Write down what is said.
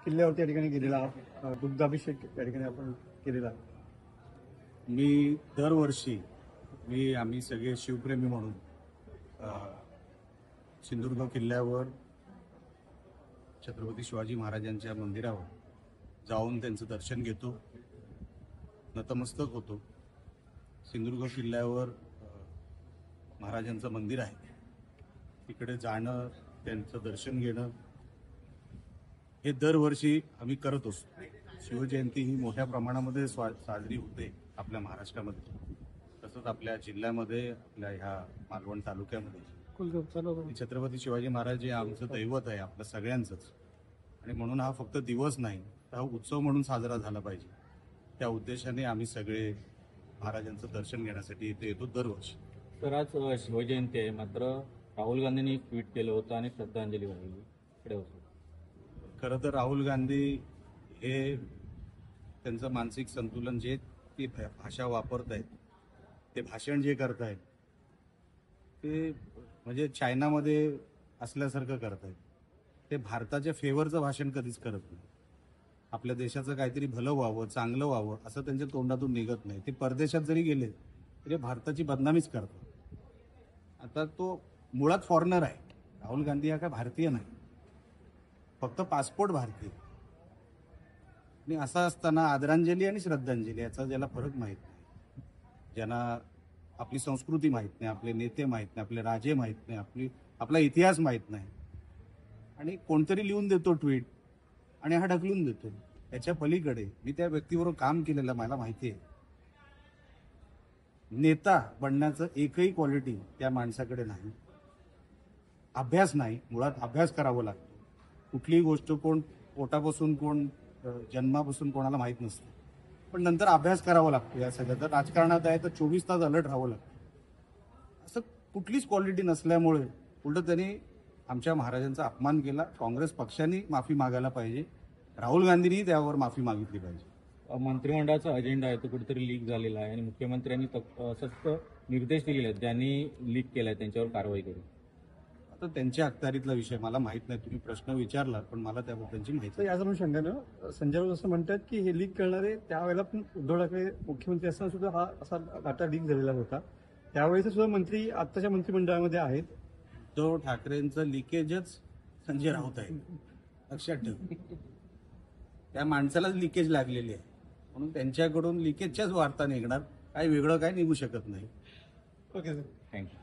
किल्ल्यावर त्या ठिकाणी गेलेला दुग्धाभिषेक त्या ठिकाणी आपण केलेला. मी दरवर्षी आम्ही सगळे शिवप्रेमी म्हणून सिंधुदुर्ग किल्ल्यावर छत्रपती शिवाजी महाराजांच्या मंदिरावर जाऊन त्यांचं दर्शन घेतो, नतमस्तक होतो. सिंधुदुर्ग किल्ल्यावर महाराजांचं मंदिर आहे, तिकडे जाणं, त्यांचं दर्शन घेणं हे दरवर्षी आम्ही करत असतो. शिवजयंती ही मोठ्या प्रमाणामध्ये साजरी होते आपल्या महाराष्ट्रामध्ये, तसंच आपल्या जिल्ह्यामध्ये, आपल्या ह्या मालवण तालुक्यामध्ये. छत्रपती शिवाजी महाराज हे आमचं दैवत आहे, आपल्या सगळ्यांचंच. आणि म्हणून हा फक्त दिवस नाही, तर हा उत्सव म्हणून साजरा झाला पाहिजे. त्या उद्देशाने आम्ही सगळे महाराजांचं दर्शन घेण्यासाठी इथे येतो दरवर्षी. तर आज शिवजयंती आहे, मात्र राहुल गांधींनी एक ट्विट केलं होतं आणि श्रद्धांजली वाहिली. इकडे होतो. खरं तर राहुल गांधी हे त्यांचं मानसिक संतुलन, जे ती भाषा वापरत आहेत, ते भाषण जे करत आहेत, ते म्हणजे चायनामध्ये असल्यासारखं करत आहेत. ते भारताच्या फेवरचं भाषण कधीच करत नाही. आपल्या देशाचं काहीतरी भलं व्हावं, चांगलं व्हावं असं त्यांच्या तोंडातून निघत नाही. ते परदेशात जरी गेले तरी भारताची बदनामीच करतात. आता तो मुळात फॉरेनर आहे. राहुल गांधी हा काय भारतीय नाही, फक्त पासपोर्ट भारतीय. आणि असं असताना आदरांजली आणि श्रद्धांजली याचा ज्याला फरक माहीत नाही, ज्यांना आपली संस्कृती माहीत नाही, आपले नेते माहीत नाही, आपले राजे माहीत नाही, आपला इतिहास माहीत नाही, आणि कोणतरी लिहून देतो ट्विट आणि हा ढकलून देतो. याच्या पलीकडे मी त्या व्यक्तीबरोबर काम केलेलं, मला माहिती आहे. नेता बनण्याचं एकही क्वालिटी त्या माणसाकडे नाही. अभ्यास नाही, मुळात अभ्यास करावा लागतो. कुठलीही गोष्ट कोण पोटापासून, कोण जन्मापासून कोणाला माहीत नसतं, पण नंतर अभ्यास करावा लागतो. या सगळं तर राजकारणात आहे तर 24 तास अलर्ट राहावं लागतं. असं कुठलीच क्वालिटी नसल्यामुळे उलट त्यांनी आमच्या महाराजांचा अपमान केला. काँग्रेस पक्षाने माफी मागायला पाहिजे, राहुल गांधींनी त्यावर माफी मागितली पाहिजे. मंत्रिमंडळाचा अजेंडा आहे तो कुठेतरी लीक झालेला आहे आणि मुख्यमंत्र्यांनी सक्त निर्देश दिलेले आहेत, ज्यांनी लीक केलाय त्यांच्यावर कारवाई करू. आता त्यांच्या अखत्यारीतला विषय मला माहित नाही. तुम्ही प्रश्न विचारला, पण मला त्याबद्दलची माहिती तर याच अनुषंगानं संजय राऊत असं म्हणतात की हे लीक करणारे त्यावेळेला पण उद्धव ठाकरे मुख्यमंत्री असताना सुद्धा हा असा डाटा लीक झालेला होता. त्यावेळेस सुद्धा मंत्री आत्ताच्या मंत्रिमंडळामध्ये आहेत. उद्धव ठाकरेंचं लिकेजच संजय राऊत आहे, लक्षात ठेव. त्या माणसालाच लिकेज लागलेली आहे, म्हणून त्यांच्याकडून लिकेजच्याच वार्ता निघणार, काही वेगळं काय निघू शकत नाही. Okay sir, thank you.